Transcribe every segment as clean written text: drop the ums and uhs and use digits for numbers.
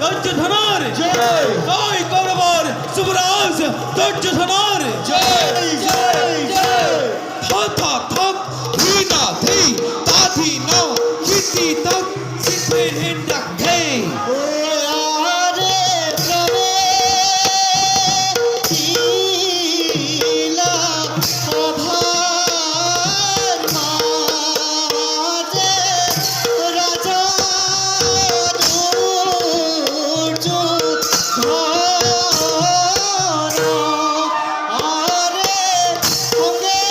দুর্যোধনের জয় জয় কৌরবর যুবরাজ দুর্যোধনের জয় জয় জয় থাথা থাক ধীনা ধী তাধি নাও কীর্তি তক সিদ্ধে হেন্ডাক ধে ওরে প্রভে লীলা সভার মাঝে রাজা দুর্যোধন আরে সঙ্গে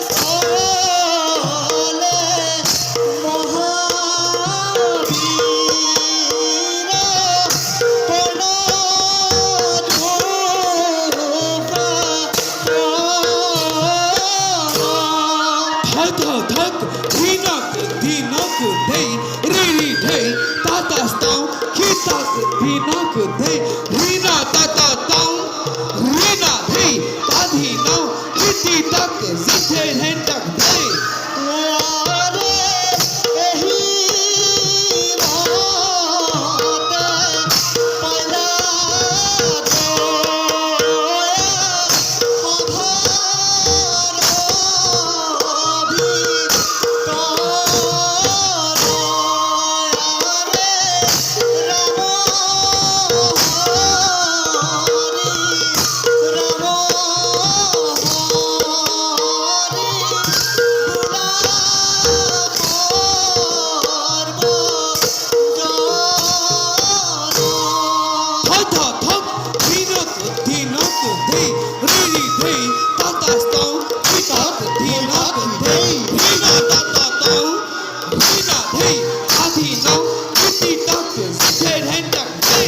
স্থলে থাথা থাক ধীনাক ধীনাক ধে রি রি ধে তাতা স্তাও কীতাক ধীনাক ধে ধীনা তাতা তাও রিনা ধে তাধি নাও কীর্তি তক সিদ্ধে হেন্ডাক ধে থাথা থাক ধীনাক ধীনাক ধে রি রি ধে তাতা স্তাও কীতাক ধীনাক ধে ধীনা তাতা তাও রিনা ধে তাধি নাও কীর্তি তক সিদ্ধে হেন্ডাক ধে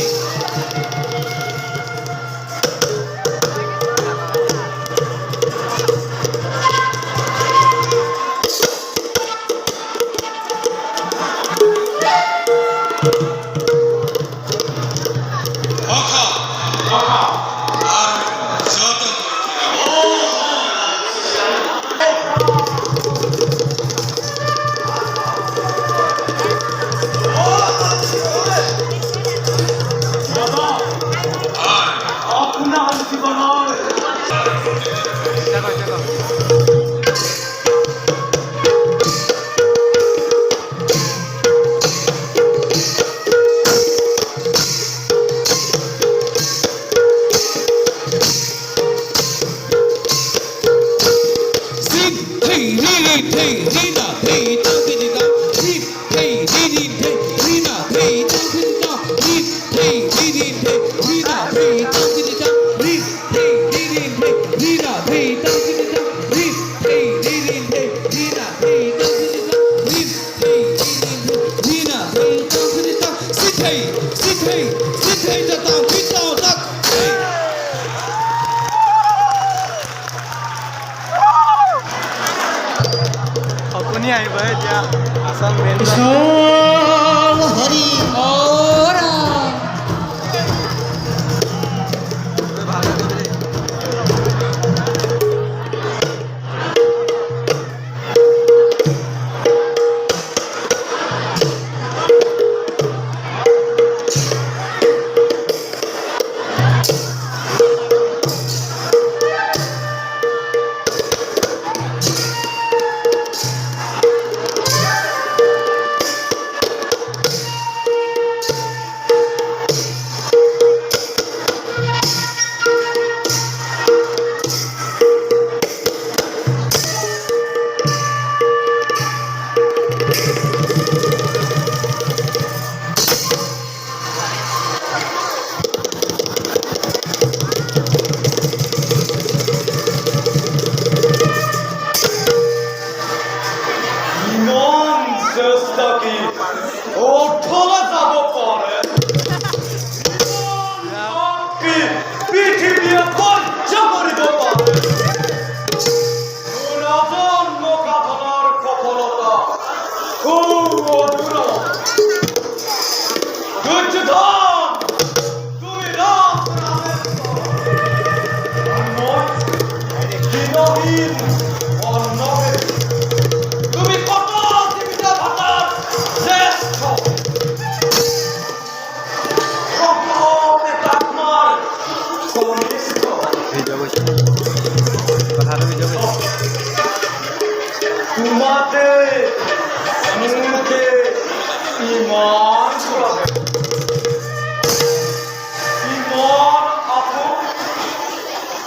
Zin, hey, ri, rina, hey, tangin na, zin, hey, ri, rina, hey, tangin na, zin, hey, ri, rina, hey, tangin na, zin, hey, rina, hey, tangin na, zin, hey, rina, hey, tangin na, zin, hey, rina, hey, tangin na, sit hey, da tao, quit tao, tak, hey. Aku ni ai bai dia asal main Hari video করছি কথাটা video করছি তোমাদের মুখে ইমান ছড়াবে ইমান আপু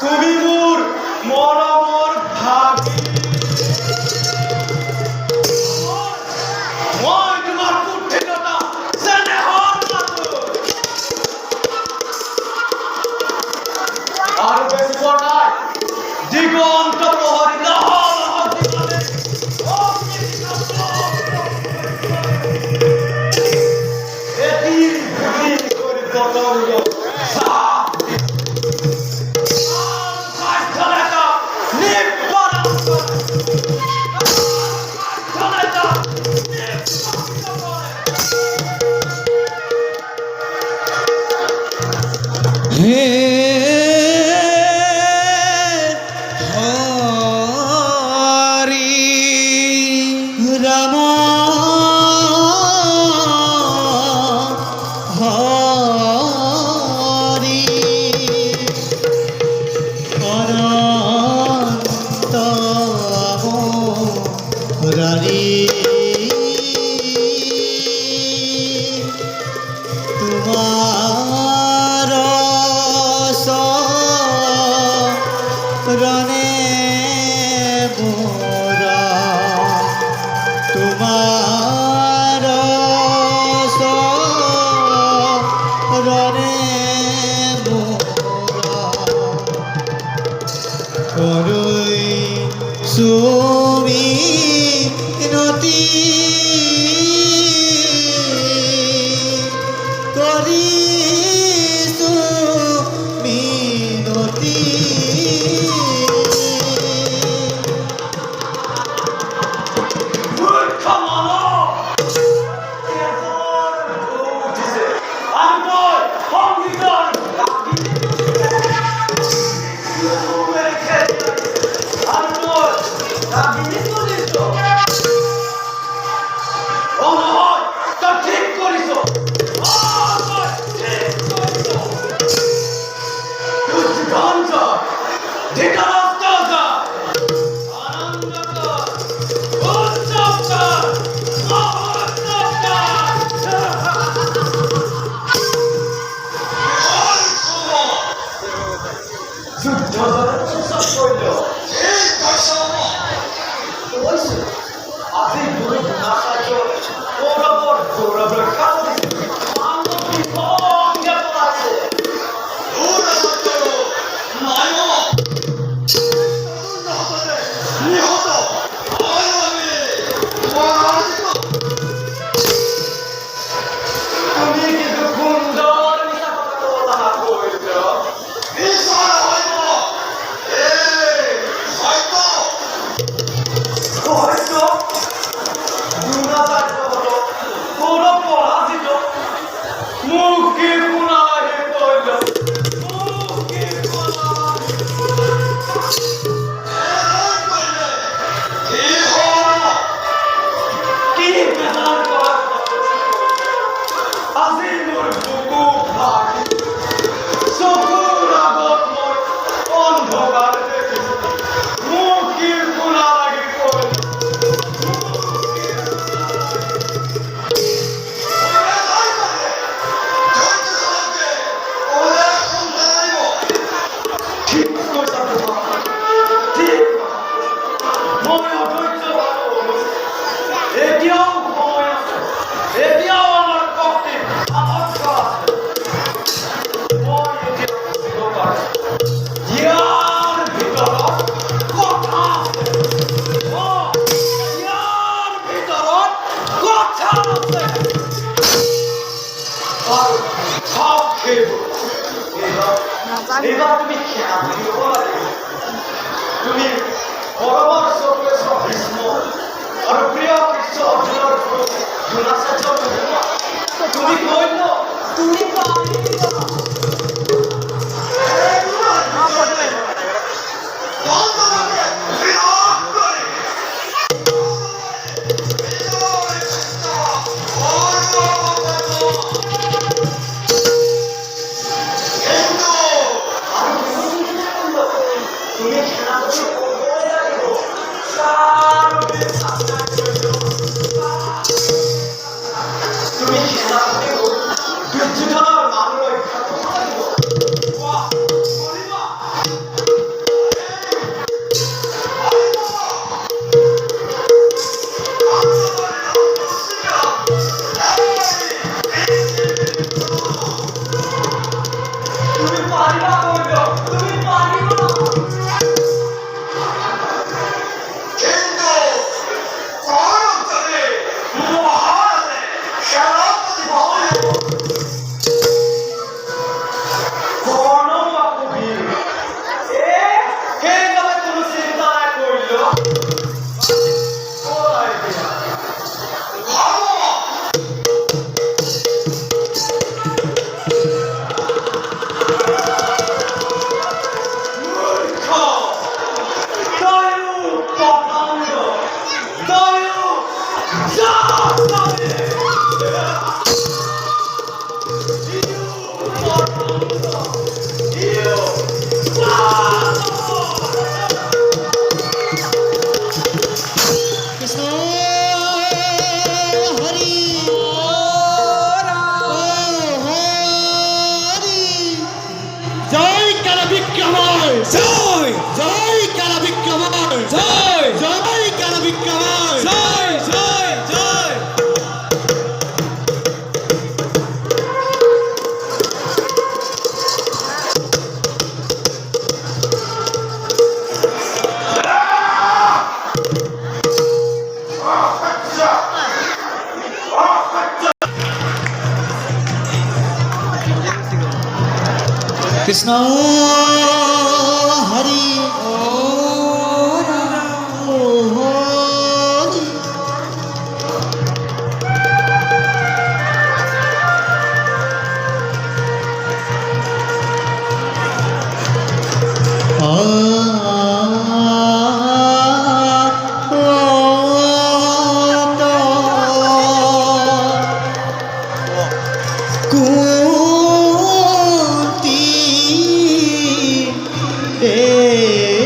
তুমি মোর মরমর ভাবি মই তোমার কুঠিলতা স্নেহর মাতুর আর বেশি পড়ায় দিগন্ত প্রহরী নহল হতে এটি বুদ্ধি করে পতঙ্গ হে হরি রাম হরি অনন্ত মুরারি তোমার রনে মোরা তোমার রনে মোরা করই সুমি নতি করি সুমিনতি ঠিক করিস এবার তুমি খেয়াল তুমি পরামর্শ করেছ ভীষ্ম আর প্রিয় কৃষ্ণ অর্জুনের তুমি কইল তুমি কৃষ্ণ হরি ও রাধা হরি কুন্তি দেবী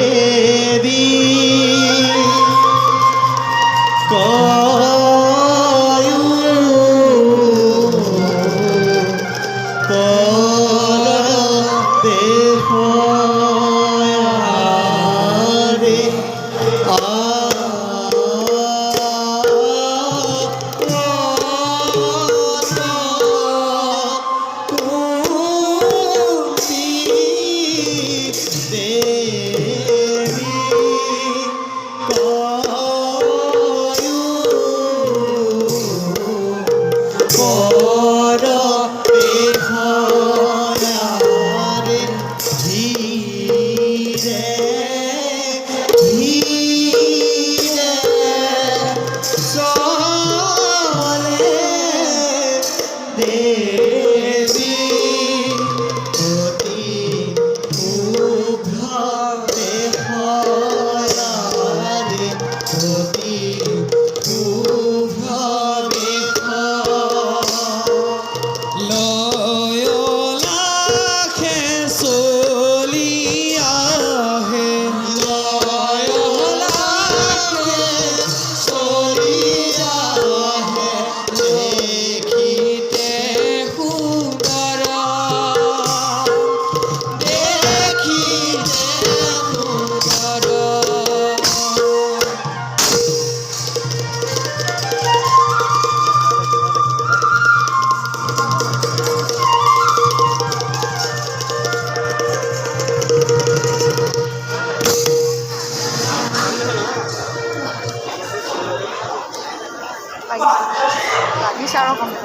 কয়ু পর দেহরে দেবী অতি উভ্রে হরে অতি উভ্রে লয়লাখে চলিয়া হে লয়লাখে চলিয়া হে দেখিতে সুন্দৰ দেখিতে সুন্দৰ lagi sarong kamu.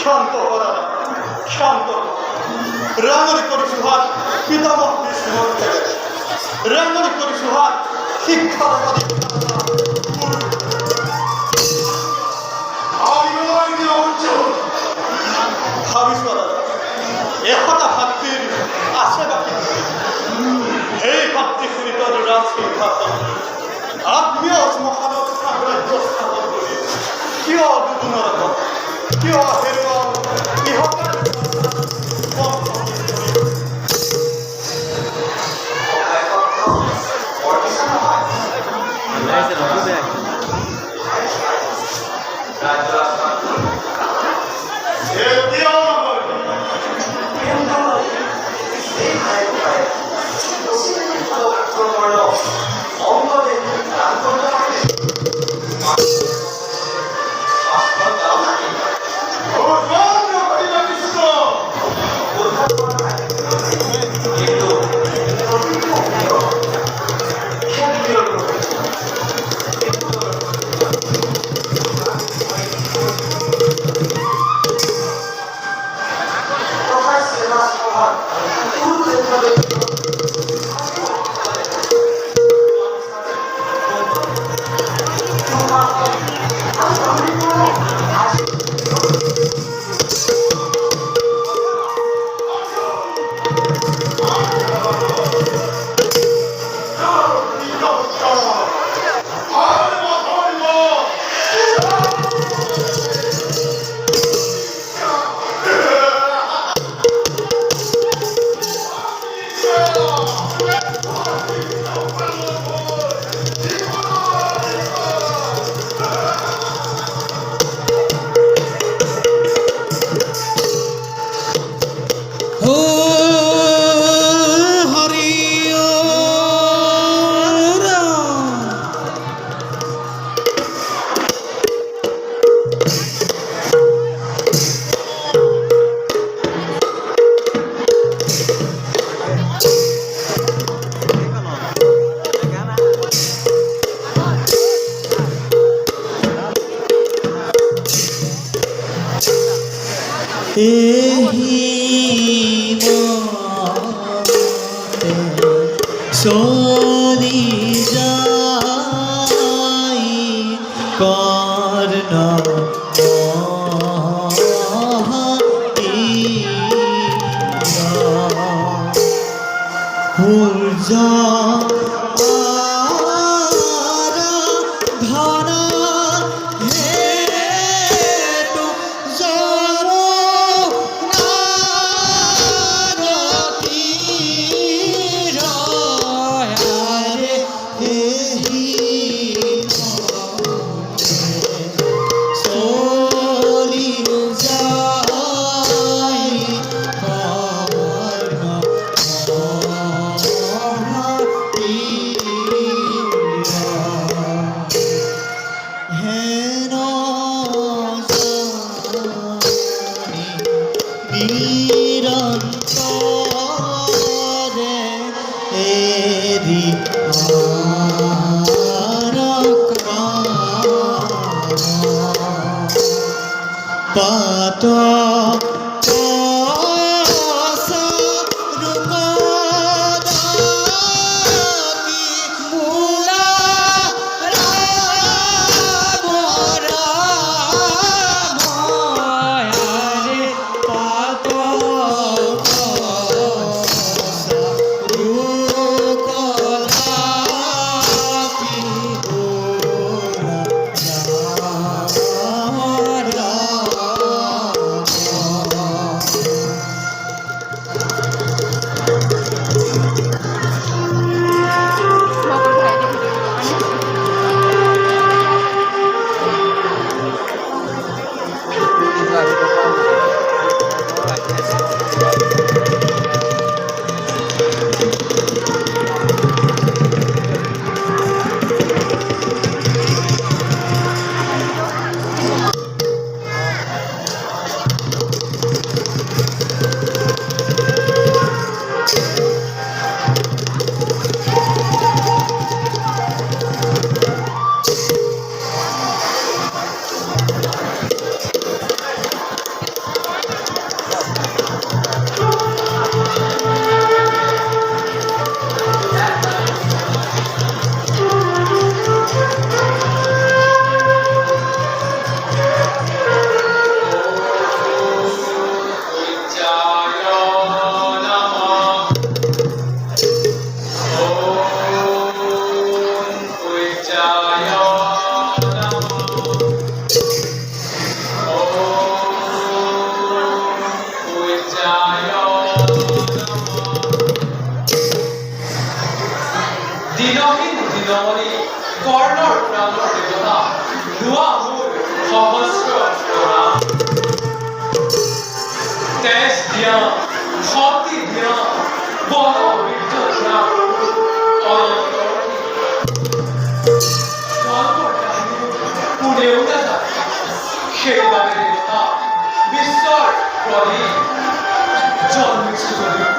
শান্ত করা শান্ত রাঙালি করে সুহার পিতামহ বিষ্ণু রাঙালি করে সুহার শিক্ষা ভাবিস এহতা ভাক্তির আশা রাখি হে ভাক্তি শ্রীতর রাজসিংহাস আত্মীয় মহানব সাম্রাজ্য স্থাপন করি কিয় দুগুণর কিয় হেরুয়া ইহকার সূর্য আরাধনা হে তু জর নারতি রয়ারে হি চলি যাই কর্ণ হেন নিরন্তরে এরি পাত Bakal kayak gitu. দিনহীন দিনমণি কৰ্ণৰ প্ৰাণৰ দেৱতা লোৱা মোৰ সহস্ৰ প্ৰণাম তেজ দিয়া শক্তি দিয়া বল বৃদ্ধ দিয়া অনন্তৰ জন্মৰ কাহিনী কোনেও নাজানে সেইবাবে দেৱতা বিশ্বৰ প্ৰদীপ জন্মিছো যদিও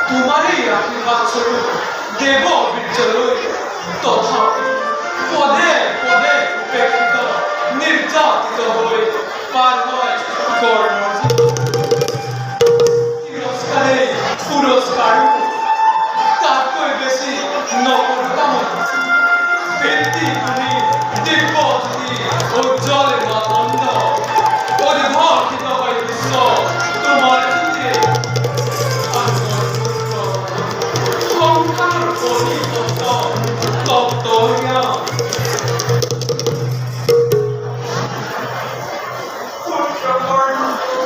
তোমাৰেই আশীৰ্বাদ স্বৰূপ দেৱ বীৰ্যলৈ তথাপি পদে পদে উপেক্ষিত নিৰ্যাতিত হৈ পাৰ হয় কৰ্ণৰ তিৰস্কাৰেই পুৰস্কাৰো তাতকৈ বেছি নকৰো কামনা বৃত্তি তুমি দিব্য জ্যোতি উজ্জ্বল মানন্দ উদ্ভাসিত হৈ বিশ্ব তোমাৰ জ্যোতিৰে সংসাৰৰ পৰিতপ্ত তত্ত্বজ্ঞান পুত্ৰকৰ্ণ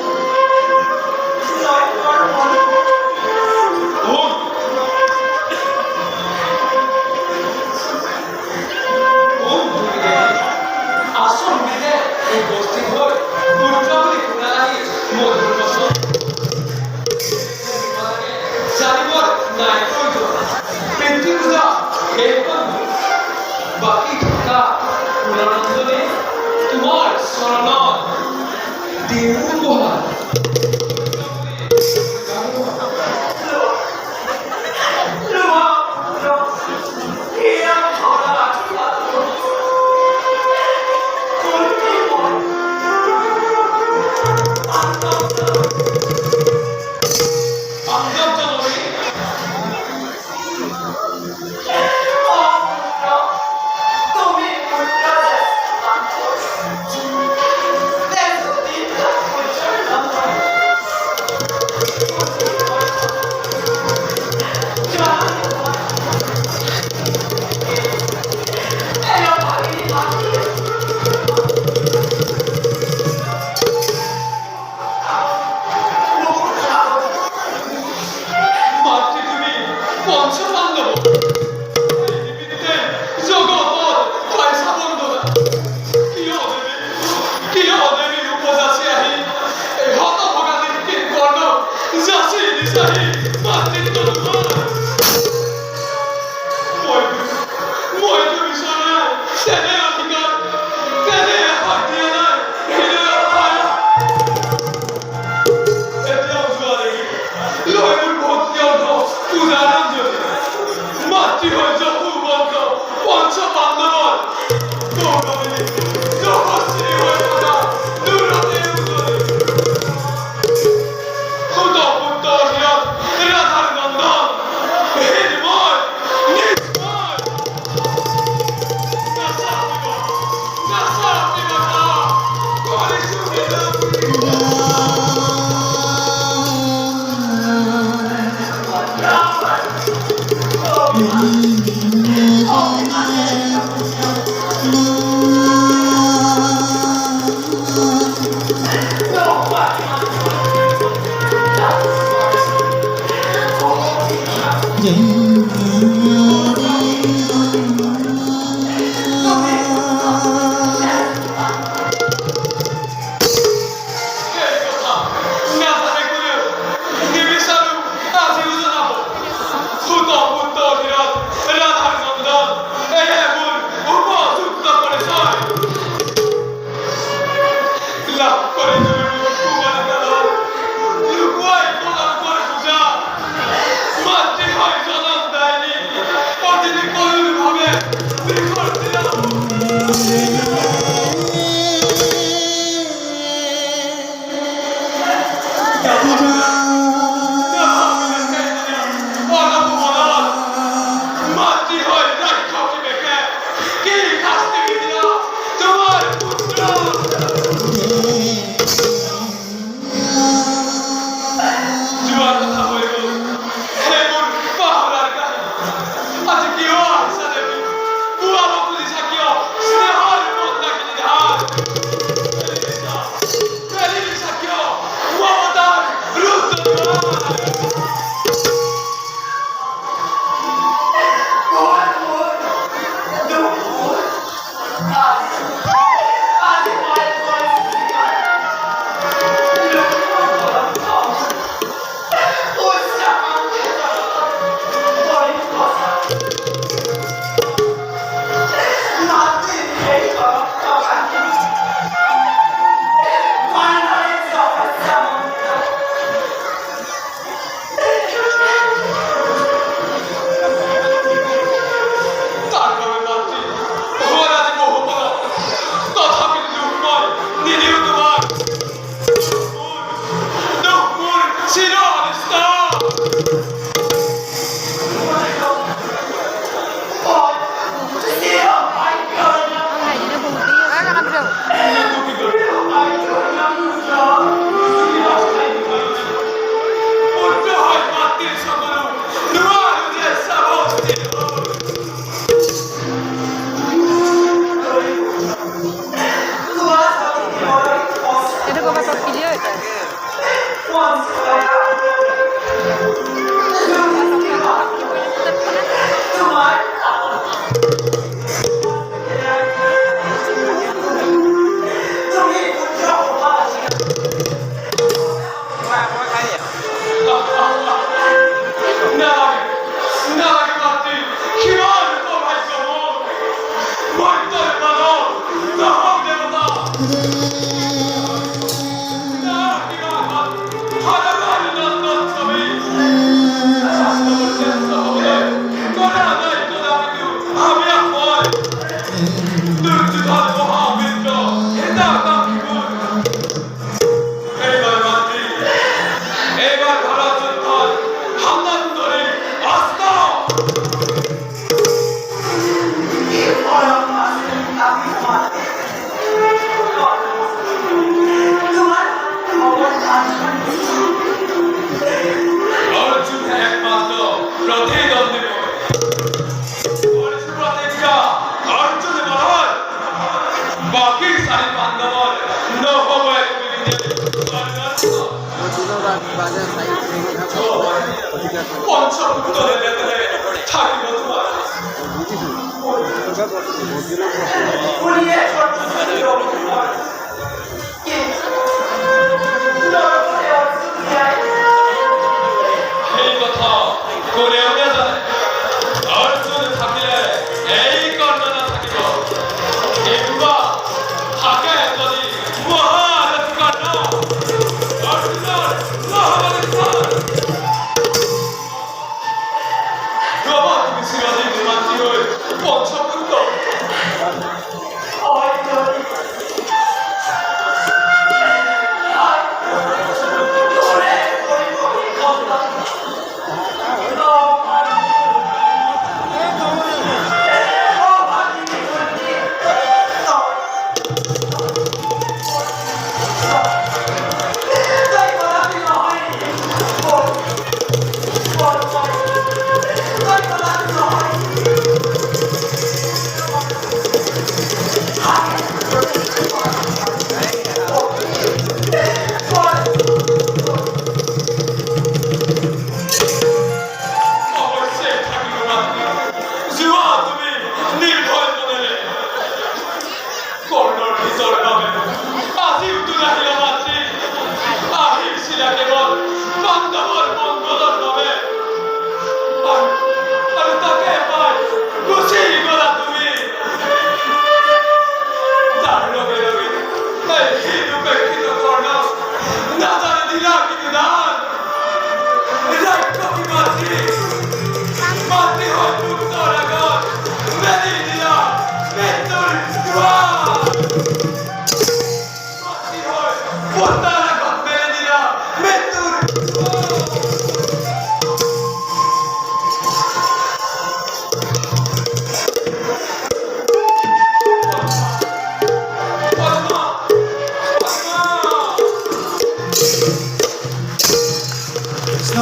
No!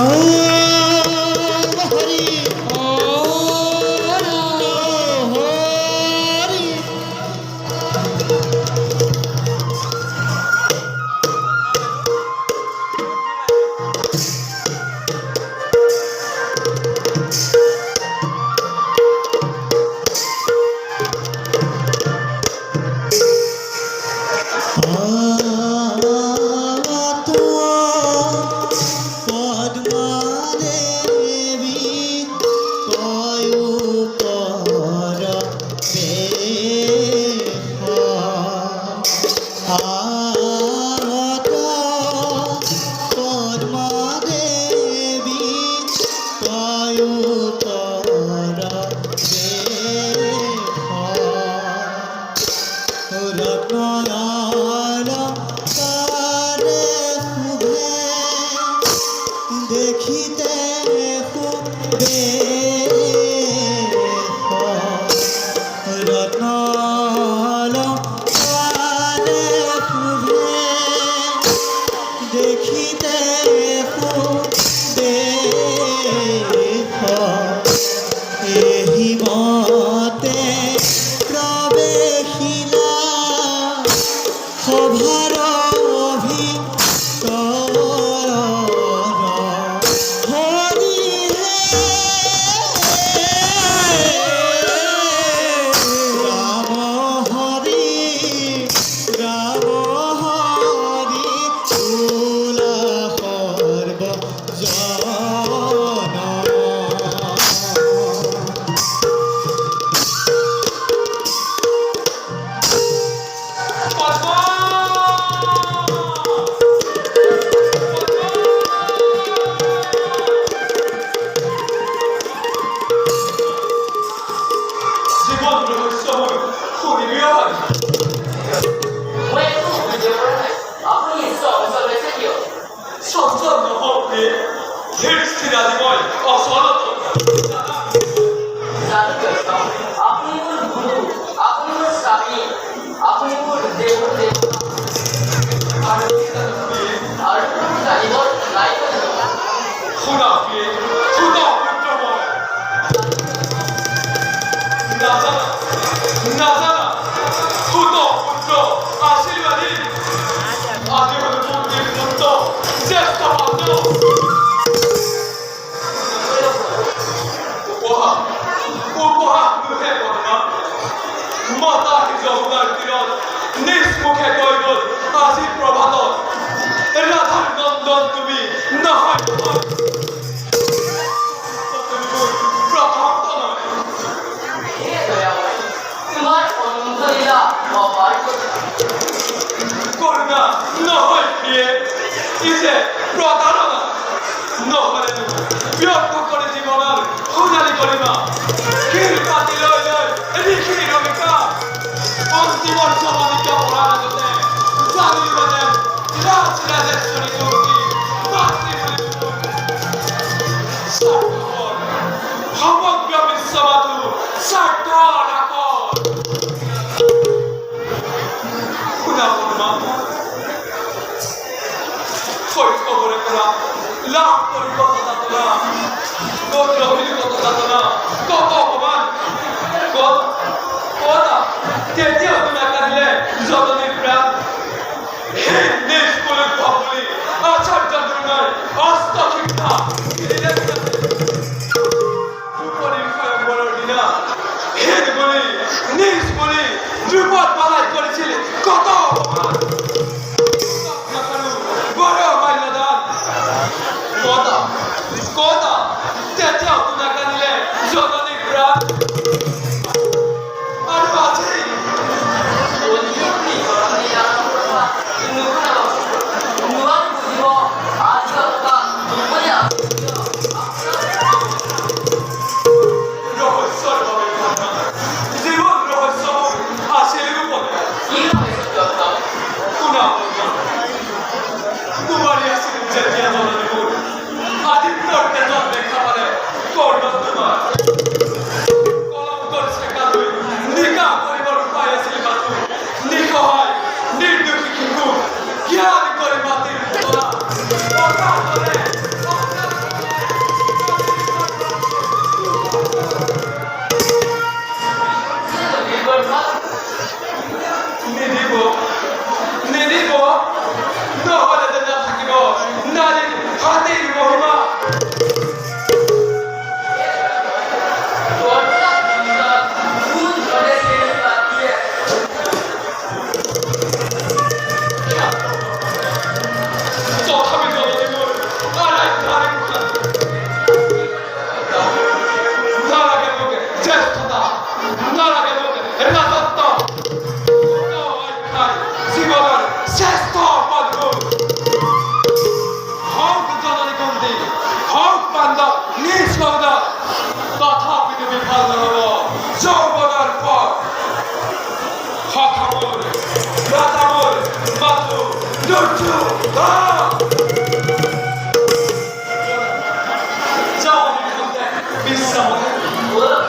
হরি হরি দেখিতে খুবে রত্নল কালে খুবে দেখিতে খুবে এহি মতে প্রবেশিলা সভার জীবন রহস্যময় খুবই সঞ্চন্ন হতে ধীর স্থিরাদিময় অসলত আপনি মোর গুরু, আপনি মোর স্বামী, আপনি মোর দেব দেবতা, আর কোনো জানিবার নাই খুদাকে খুদা পুত্রময় না জানা খুদা পুত্র আশীর্বাদী আজ হল মন্দির পুত্র জ্যেষ্ঠ পাত্র উপহার মুখে বর্ণনা মাতা যমুনার তীরত নিজ মুখে কৈবল আজি প্রভাতত রাধার নন্দন তুমি নহয় প্রথম নয় হে দয়াময়, তোমার অনন্ত লীলা অপার কথা। করুণা নহয় প্রিয়ে ইসে প্রতারণা নহলে ব্যর্থ করে জীবনের সোণালী গরিমা ক্ষীর পাতি লৈ লৈ ঋষি রবিকা অন্তিমৰ সমাধিত পৰাৰ আগতে জানিব যেন ৰাজৰাজেশ্বৰী মূৰ্তি মাতৃ স্বাৰ্থপৰ সমগ্ৰ বিশ্ববাদু স্বাৰ্থ ৰাখৰ শুনা বৰ্মা শৈশৱৰে পৰা লাভ কৰিব যাতনা কত রহিল কত যাতনা কত অপমান কথা কেতিয়াও তোমাক কাঁদিলে জননীৰ প্ৰাণ সেই নিষ্পলক ভাবলি আচাৰ্য দ্ৰোণৰ অস্ত শিক্ষা উপৰি স্বয়ম্বৰৰ দিনা হেদ বুলি নিজ বুলি ৰূপত পালাই কৰিছিল কত অপমান নকৰো বড় মাল্যদান কথা বিশ্রাম ওরা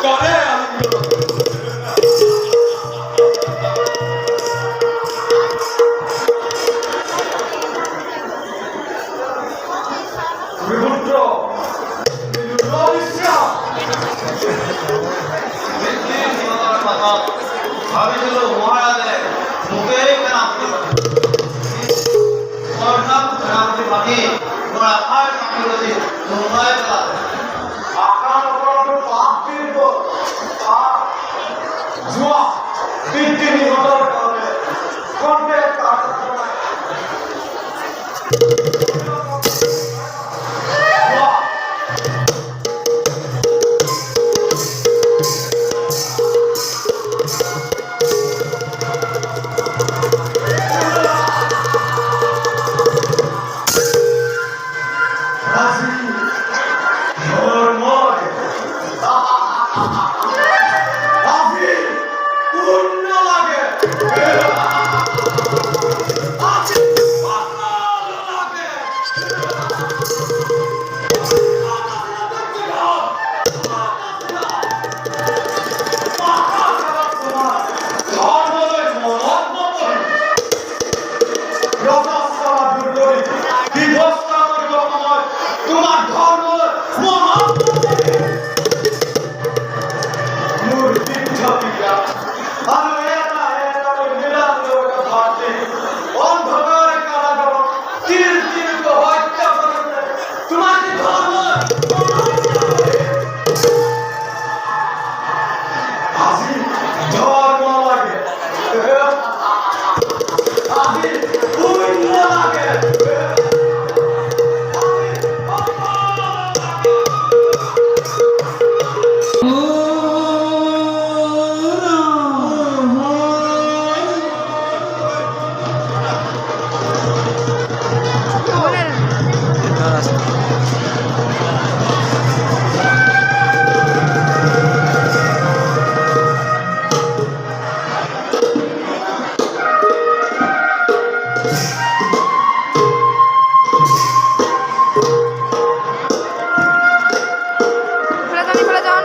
করে আলিঙ্গন। বিভুত্র ভাবিছিল মহারাজের মুখে ফেরামতি নাম ফেরামতি পাখি ওরা খায় পাখি বসে নোংরায় ফেলা আকার উপর পাপ দিব আর জুয়া তিনটি নিহতের কারণে কণ্ঠে তোমার ধর্ম অন্ধকার কারাগার তিল তিল হত্যা করতে তোমার ধর্ম আজি ধর্ম লাগে আজি পুণ্য লাগে খুলে যান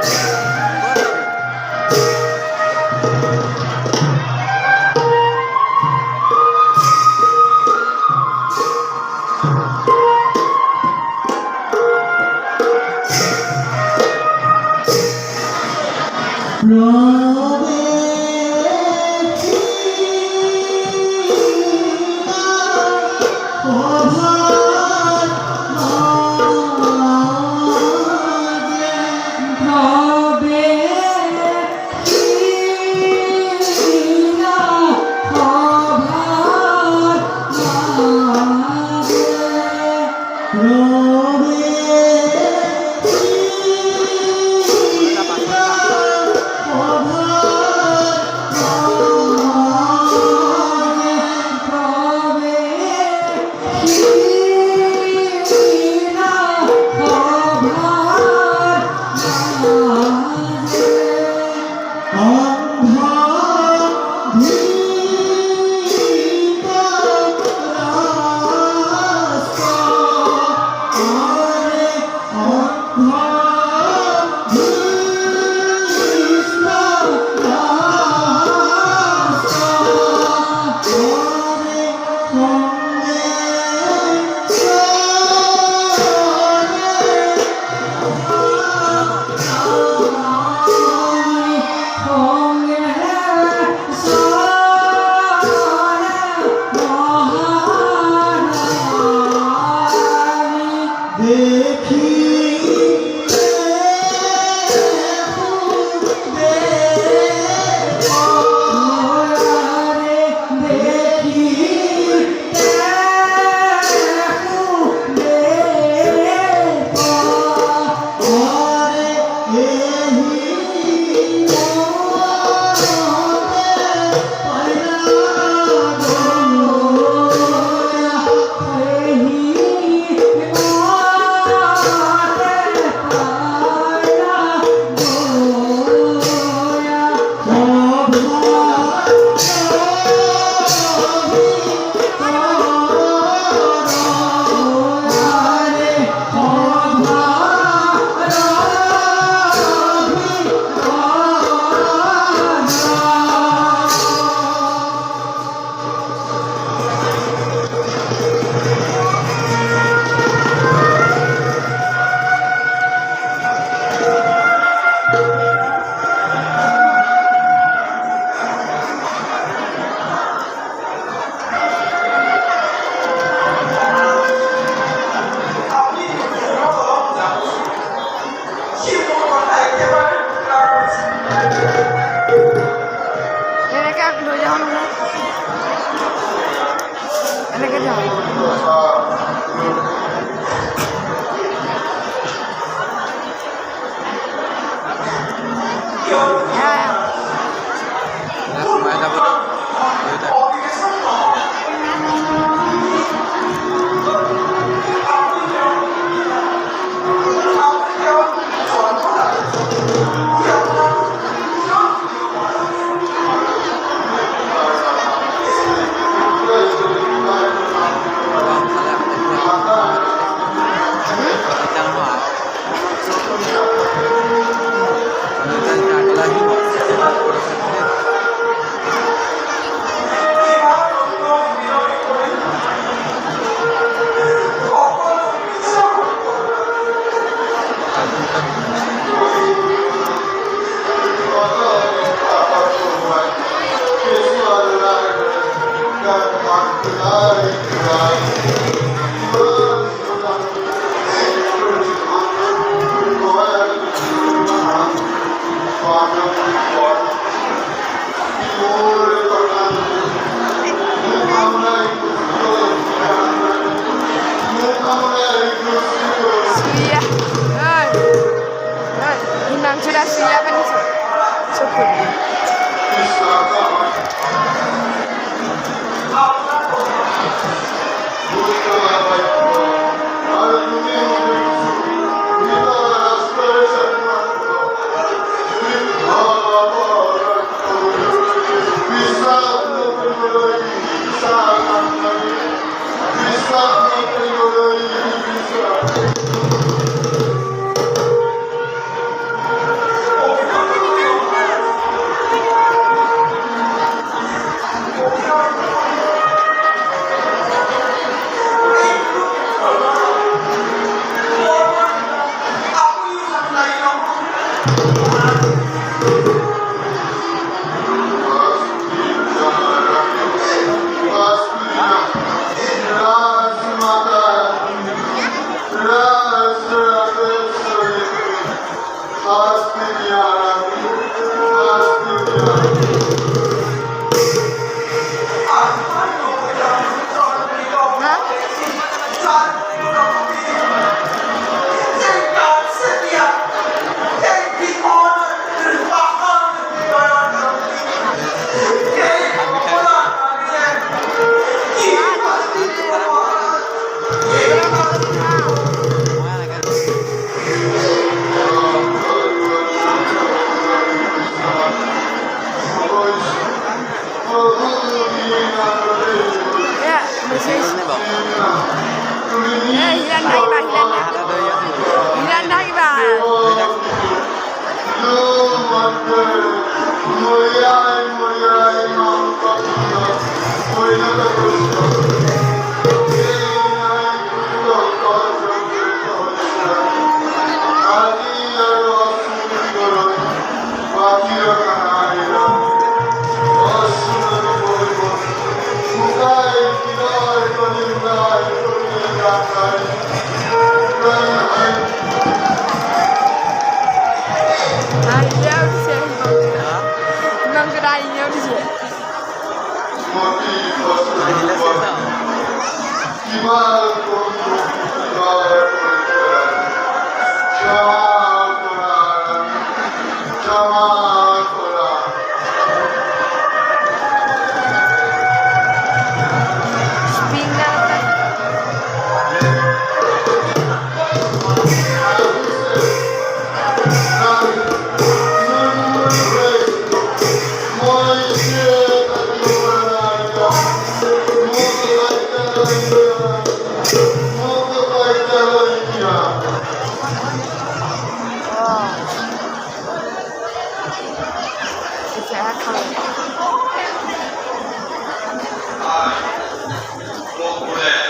দেখি এনেকে যাও হ্যাঁ সময় যাব Suya. Ay. Ay, Imam sudah suya kan itu. Syukur. Ya, masih. Hilang dah iba, hilang dah. Hilang dah iba. Ah, iya bisa. Imam sudah ini bisa.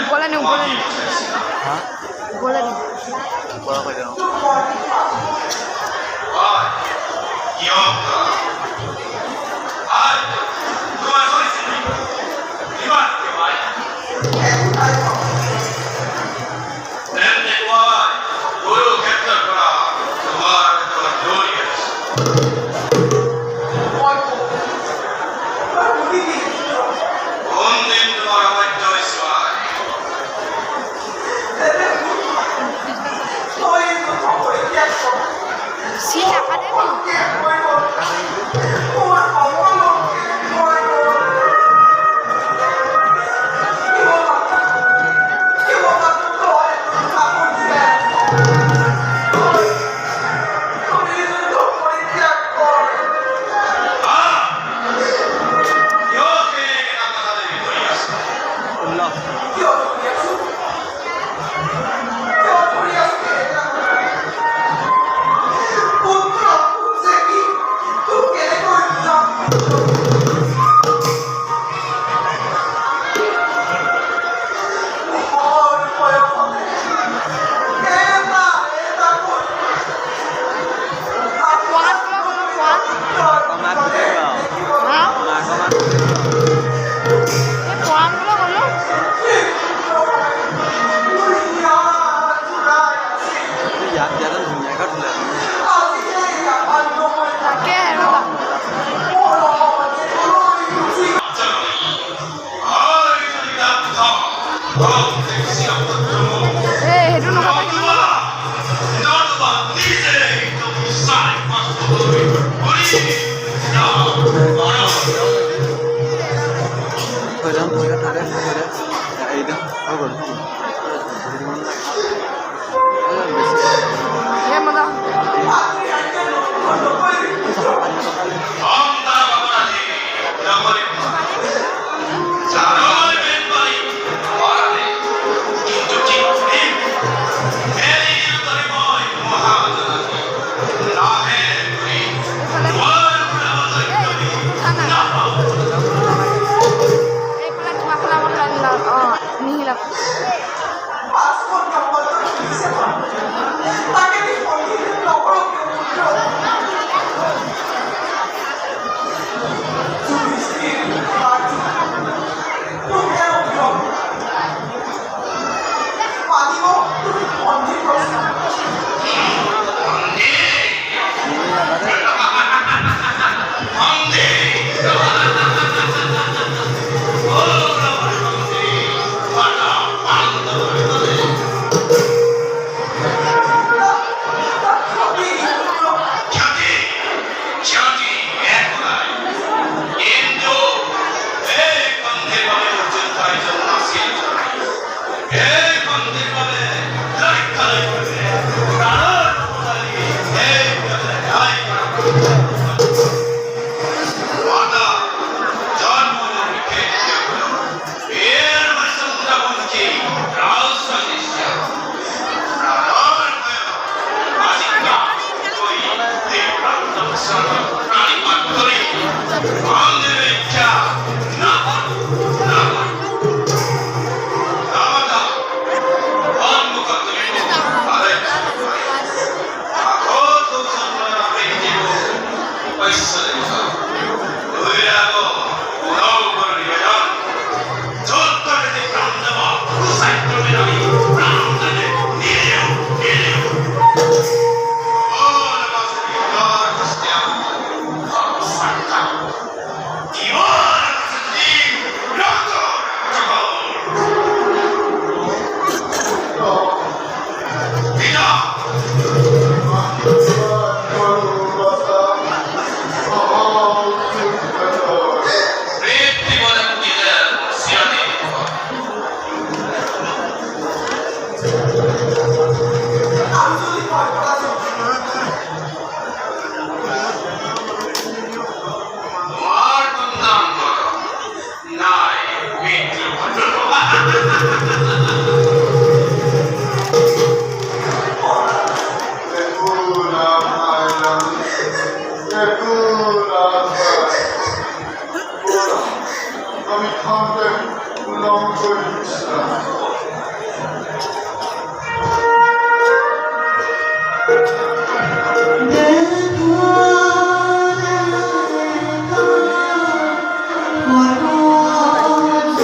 Bola nih, bola nih. Hah? Bola nih. Bola apa itu? Hello. Có mát của thế vào. Mà có mát của thế vào. Cái giá giá nó dùng nhảy cắt lên. Thôi đó, thôi đó, thôi đó, thôi đó. Dạ, ý đó. Thôi rồi. Nihilap.